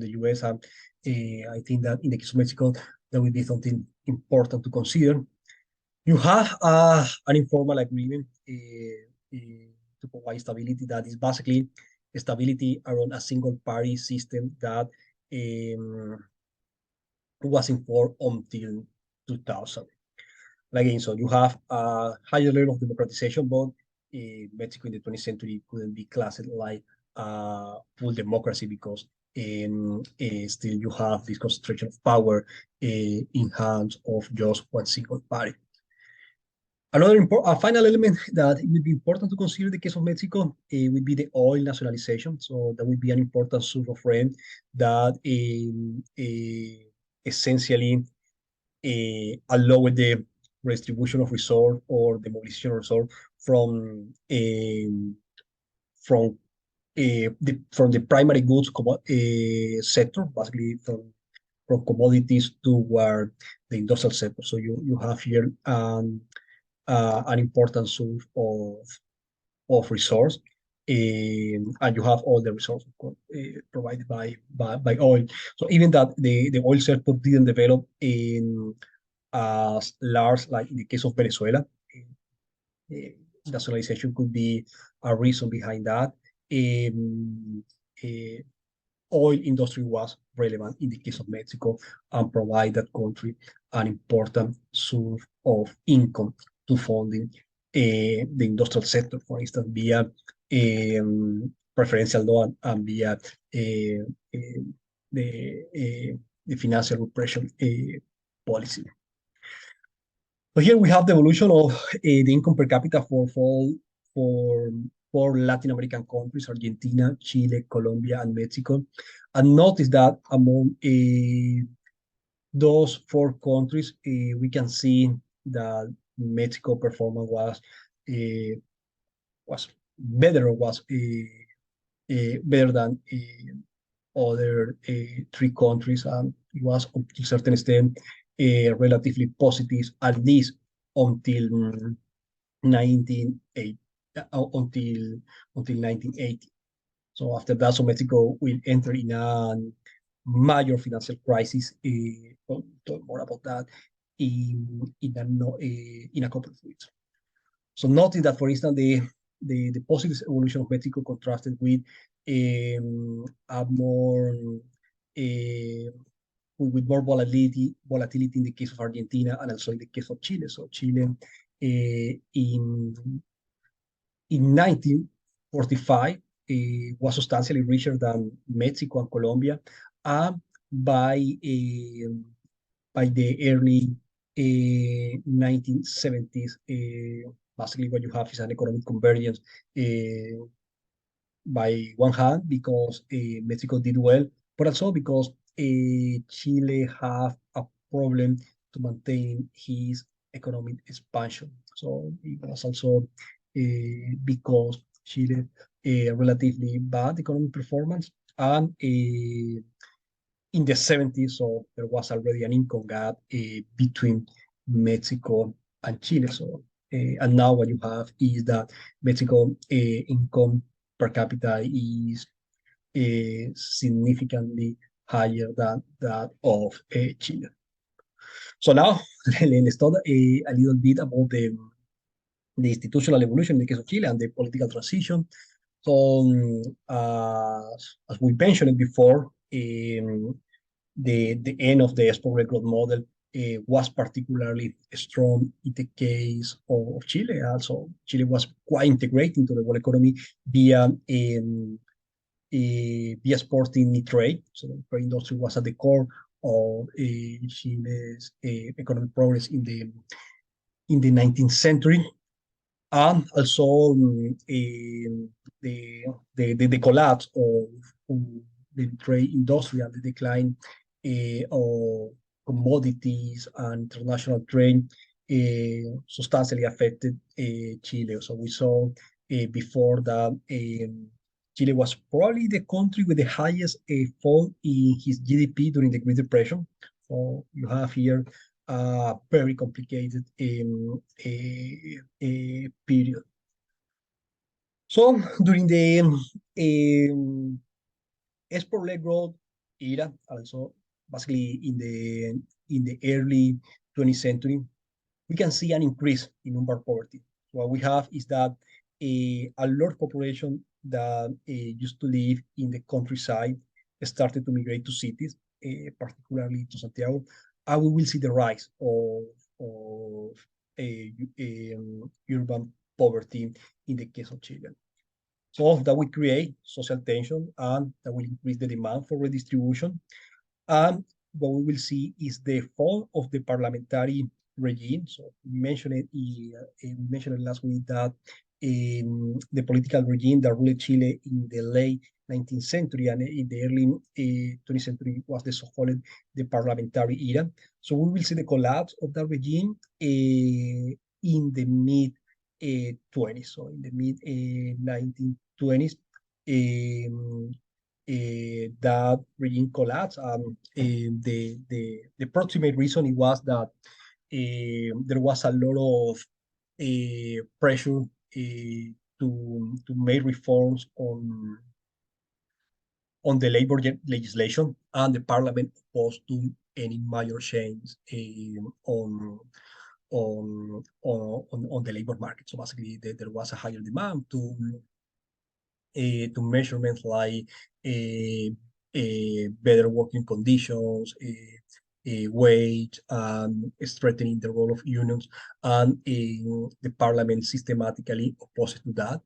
the US. And I think that in the case of Mexico, that will be something important to consider. You have an informal agreement to provide stability, that is basically stability around a single party system that was enforced until 2000. Again, so you have a higher level of democratization, but Mexico in the 20th century couldn't be classed like full democracy because still you have this concentration of power in hands of just one single party. Another a final element that it would be important to consider in the case of Mexico would be the oil nationalization. So that would be an important source of rent that essentially allowed the redistribution of resource or the mobilization of resource from from the primary goods sector, basically from commodities toward the industrial sector. So you have here an important source of resource. And you have all the resources provided by oil. So even that the oil sector didn't develop in as large, like in the case of Venezuela, industrialization could be a reason behind that. Uh, Oil industry was relevant in the case of Mexico and provide that country an important source of income to funding the industrial sector, for instance, via preferential loan and via the financial repression policy. So here we have the evolution of the income per capita for Latin American countries, Argentina, Chile, Colombia, and Mexico. And notice that among those four countries, we can see that Mexico performance was better, better than other three countries, and it was to a certain extent relatively positive, at least until 1980. Until 1980. So after that, so Mexico will enter in a major financial crisis. We'll talk more about that in a couple of weeks. So notice that, for instance, the positive evolution of Mexico contrasted with a more with more volatility in the case of Argentina and also in the case of Chile. So Chile in 1945 was substantially richer than Mexico and Colombia, and by the early 1970s, basically what you have is an economic convergence by one hand because Mexico did well, but also because Chile have a problem to maintain his economic expansion. So it was also because Chile relatively bad economic performance, and in the 70s, so there was already an income gap between Mexico and Chile. So and now what you have is that Mexico income per capita is significantly higher than that of Chile. So now let's talk a little bit about the institutional evolution in the case of Chile and the political transition. So as we mentioned before, the end of the export growth model was particularly strong in the case of Chile. Also, Chile was quite integrated into the world economy via exporting trade. So the trade industry was at the core of Chile's economic progress in the 19th century. And also the collapse of the trade industry and the decline of commodities and international trade substantially affected Chile. So we saw before that Chile was probably the country with the highest fall in his GDP during the Great Depression. So you have here a very complicated period. So during the export-led growth era, also basically in the early 20th century, we can see an increase in urban poverty. What we have is that a large population that used to live in the countryside started to migrate to cities, particularly to Santiago, and we will see the rise of urban poverty in the case of Chile. So that will create social tension and that will increase the demand for redistribution. And what we will see is the fall of the parliamentary regime. So we mentioned it last week that the political regime that ruled Chile in the late 19th century and in the early 20th century was the so-called the parliamentary era. So we will see the collapse of that regime in the mid 20s. So in the mid 1920s, that regime collapsed. The proximate reason it was that there was a lot of pressure to make reforms on the labor legislation, and the parliament opposed to any major change on the labor market. So basically, there was a higher demand to measurements like better working conditions, wage, strengthening the role of unions, and the parliament systematically opposed to that.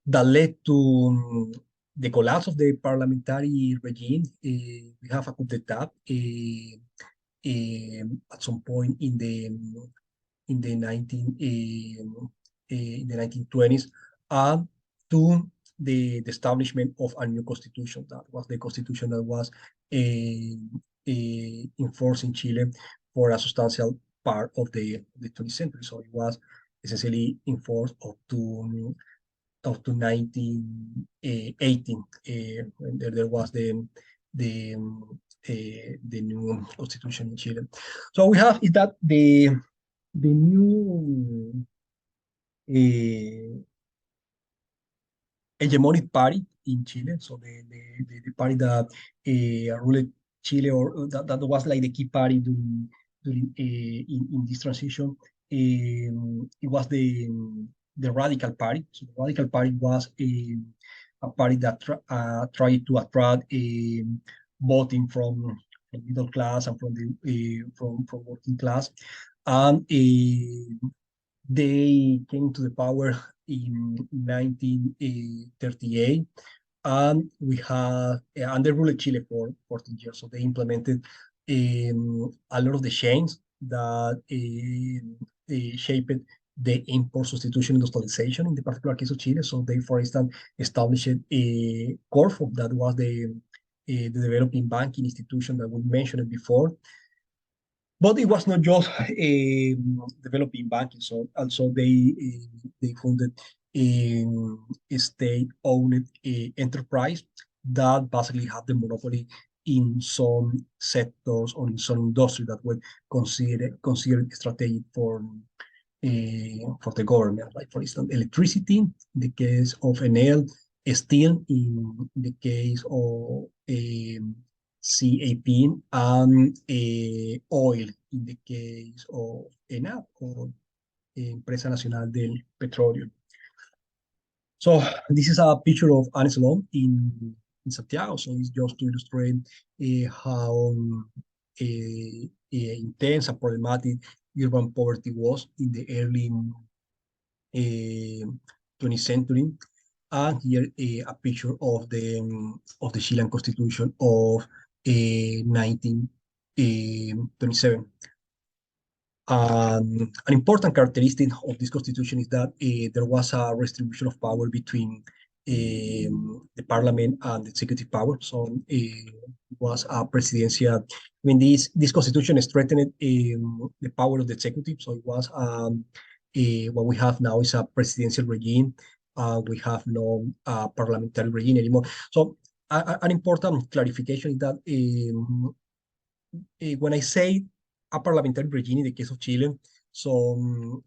That led to the collapse of the parliamentary regime. We have a coup d'etat at some point in the 1920s, and to the establishment of a new constitution. That was the constitution that was enforced in Chile for a substantial part of the 20th century. So it was essentially enforced up to 1918, when there was the new constitution in Chile. So we have is that the new hegemonic party in Chile, so the party that ruled Chile, or that was like the key party during in this transition. It was the Radical Party. So the Radical Party was a party that tried to attract voting from middle class and from the from working class, and they came to the power in 1938, and we have and they ruled Chile for 14 years. So they implemented a lot of the changes that shaped the import-substitution industrialization in the particular case of Chile. So they, for instance, established a Corfo, that was the developing banking institution that we mentioned before. But it was not just developing banking. So also they funded a state-owned enterprise that basically had the monopoly in some sectors or in some industry that were considered strategic for the government, like for instance, electricity in the case of Enel, steel in the case of CAP, and oil in the case of ENAP, or Empresa Nacional del Petróleo. So this is a picture of an slum in Santiago. So it's just to illustrate how intense and problematic urban poverty was in the early 20th century. And here a picture of the Chilean Constitution of 1927. An important characteristic of this constitution is that there was a redistribution of power between the parliament and the executive power. So it was a presidential. I mean, this constitution strengthened the power of the executive. So it was what we have now is a presidential regime. We have no parliamentary regime anymore. So an important clarification is that when I say a parliamentary regime in the case of Chile, so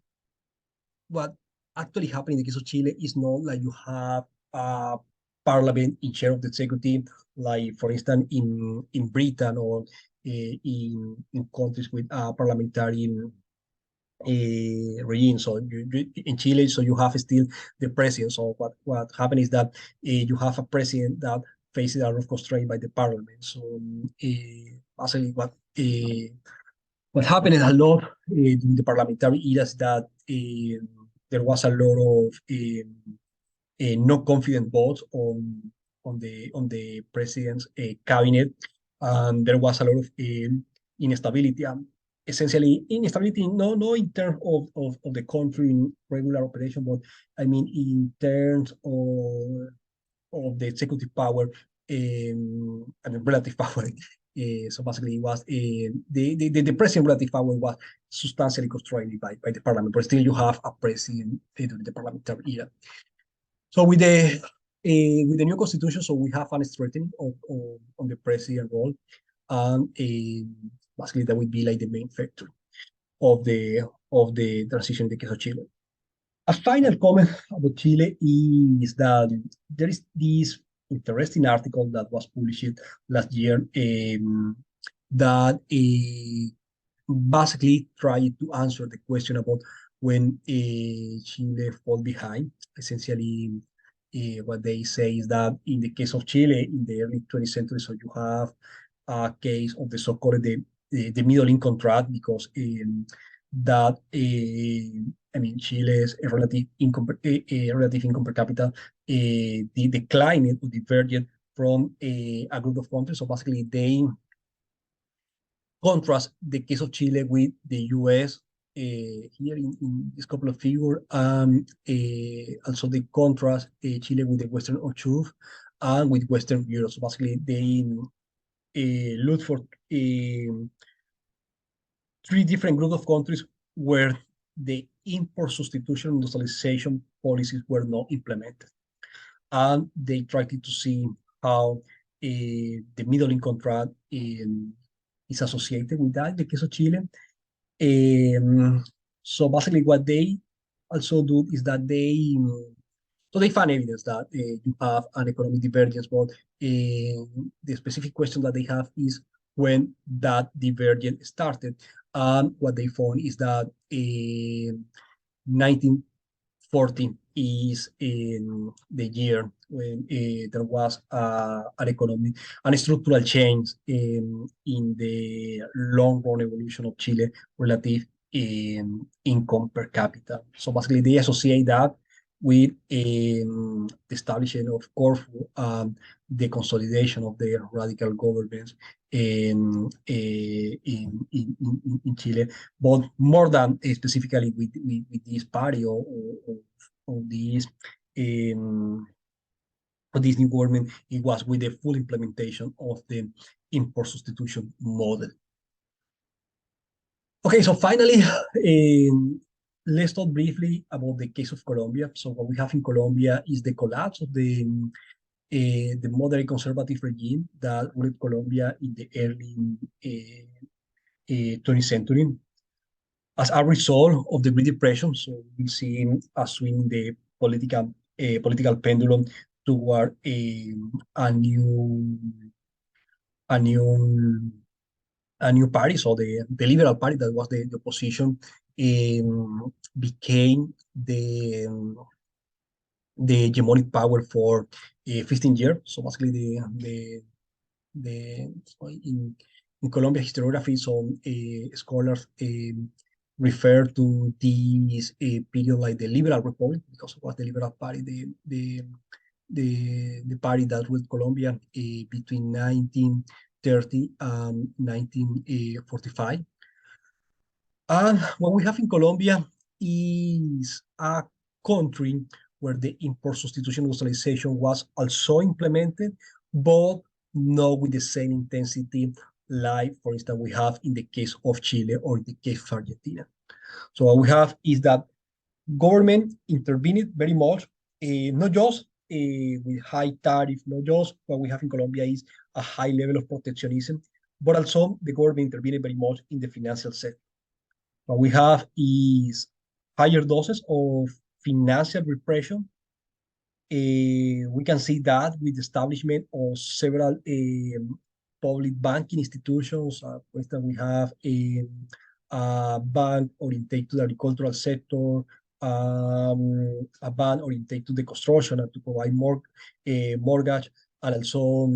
what actually happened in the case of Chile is not like you have a parliament in charge of the executive, like for instance in Britain or in countries with a parliamentary regime. So in Chile, so you have still the president. So what happened is that you have a president that faced a lot of constraint by the parliament. So basically, what happened a lot during the parliamentary era is that there was a lot of no confident votes on the president's cabinet, and there was a lot of instability. Essentially, instability, no in terms of the country in regular operation, but I mean in terms of the executive power, I mean relative power. So basically, it was the president relative power was substantially constrained by the parliament, but still you have a president during the parliamentary era. So with the new constitution, so we have an strengthening on the president role, and basically that would be like the main factor of the transition in the case of Chile. A final comment about Chile is that there is this interesting article that was published last year that basically tried to answer the question about when Chile fall behind. Essentially, what they say is that in the case of Chile in the early 20th century, so you have a case of the so-called the middle income trap, because that I mean Chile's relative income per capita the decline or diverged from a group of countries. So basically, they contrast the case of Chile with the US here in this couple of figures, and also the contrast Chile with the Western Observe and with Western Europe. So basically, they look for three different groups of countries where the import substitution industrialization policies were not implemented. And they tried to see how the middle income trap is associated with that in the case of Chile. So basically what they also do is that they find evidence that you have an economic divergence, but the specific question that they have is when that divergence started. And what they found is that 1940 is in the year when there was an structural change in the long-run evolution of Chile relative income per capita. So basically, they associate that with the establishment of Corfu and the consolidation of the radical governments in Chile, but more than specifically with this party or this new government, it was with the full implementation of the import substitution model. Okay, so finally, let's talk briefly about the case of Colombia. So what we have in Colombia is the collapse of the moderate conservative regime that ruled Colombia in the early 20th century. As a result of the Great Depression, so we see a swing in the political pendulum toward a new party. So the Liberal Party, that was the opposition, became the hegemonic power for 15 years. So basically, in Colombia historiography, some scholars refer to this period like the Liberal Republic, because it was the Liberal Party, the party that ruled Colombia between 1930 and 1945. And what we have in Colombia is a country where the import substitution industrialization was also implemented, but not with the same intensity like, for instance, we have in the case of Chile or in the case of Argentina. So what we have is that government intervened very much, not just with high tariff, not just what we have in Colombia is a high level of protectionism, but also the government intervened very much in the financial sector. What we have is higher doses of financial repression. We can see that with the establishment of several public banking institutions. For instance, we have a bank oriented to the agricultural sector, a bank oriented to the construction and to provide more mortgage, And also,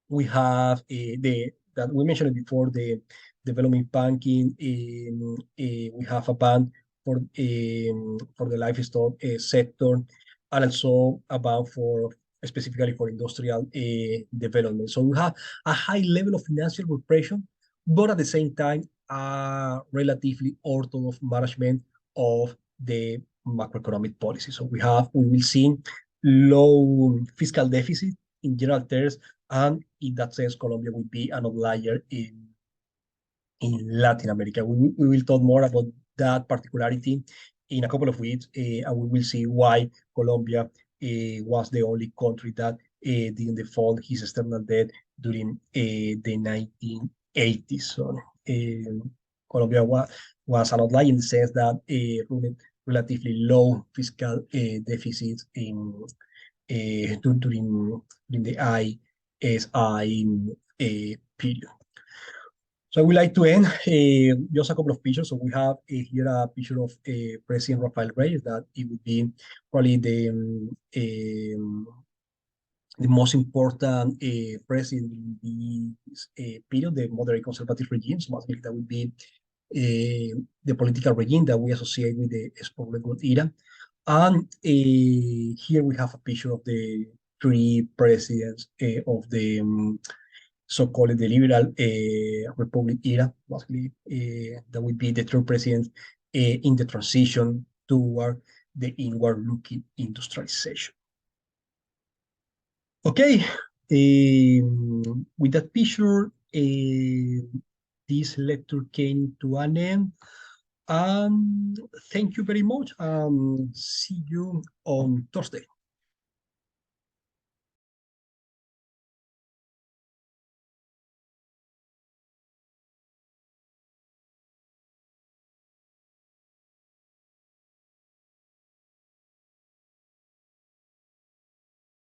we have the that we mentioned before, the development banking. We have a ban for the livestock sector, and also a ban for specifically for industrial development. So we have a high level of financial repression, but at the same time, a relatively orthodox management of the macroeconomic policy. So we will see low fiscal deficit in general terms, and in that sense, Colombia will be an outlier in Latin America. We will talk more about that particularity in a couple of weeks, and we will see why Colombia was the only country that didn't default his external debt during the 1980s. So Colombia was an outlier in the sense that relatively low fiscal deficits during the ISI period. So I would like to end just a couple of pictures. So we have here a picture of President Rafael Reyes, that it would be probably the most important president in this period, the moderate conservative regime. So basically that would be the political regime that we associate with the ex-Good era. And here we have a picture of the three presidents of the so-called the liberal republic era. Basically, that would be the three presidents in the transition toward the inward-looking industrialization. Okay, with that picture, this lecture came to an end. Thank you very much. See you on Thursday.